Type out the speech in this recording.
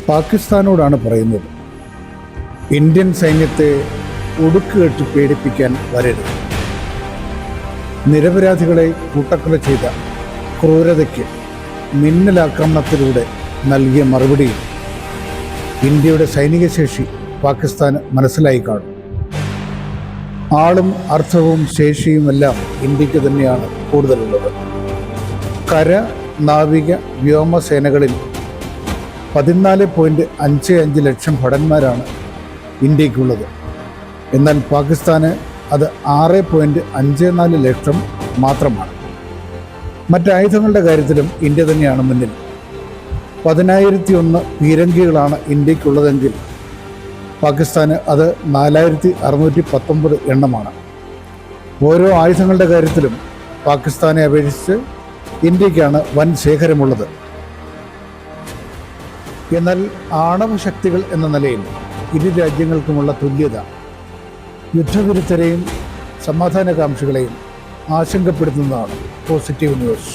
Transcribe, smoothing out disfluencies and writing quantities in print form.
പാകിസ്ഥാനോടാണ് പറയുന്നത്, ഇന്ത്യൻ സൈന്യത്തെ ഒടുക്കുകെട്ട് പേടിപ്പിക്കാൻ വരരുത്. നിരപരാധികളെ കൂട്ടക്കൊല ചെയ്ത ക്രൂരതയ്ക്ക് മിന്നലാക്രമണത്തിലൂടെ നൽകിയ മറുപടിയിൽ ഇന്ത്യയുടെ സൈനിക ശേഷി പാകിസ്ഥാന് മനസ്സിലായി കാണും. ആളും അർത്ഥവും ശേഷിയുമെല്ലാം ഇന്ത്യക്ക് തന്നെയാണ് കൂടുതലുള്ളത്. കര, നാവിക, വ്യോമസേനകളിൽ 14.55 ലക്ഷം ഭടന്മാരാണ് ഇന്ത്യക്കുള്ളത്. എന്നാൽ പാകിസ്ഥാന് അത് 6.54 ലക്ഷം മാത്രമാണ്. മറ്റായുധങ്ങളുടെ കാര്യത്തിലും ഇന്ത്യ തന്നെയാണ് മുന്നിൽ. 10,001 പീരങ്കികളാണ് ഇന്ത്യക്കുള്ളതെങ്കിൽ പാകിസ്ഥാന് അത് 4,619 എണ്ണമാണ്. ഓരോ ആയുധങ്ങളുടെ കാര്യത്തിലും പാകിസ്ഥാനെ അപേക്ഷിച്ച് ഇന്ത്യക്കാണ് വൻ ശേഖരമുള്ളത്. എന്നാൽ ആണവശക്തികൾ എന്ന നിലയിൽ ഇരു രാജ്യങ്ങൾക്കുമുള്ള തുല്യത യുദ്ധവിരുദ്ധരെയും സമാധാനകാംക്ഷികളെയും ആശങ്കപ്പെടുത്തുന്നതാണ് പോസിറ്റീവ് ന്യൂസ്.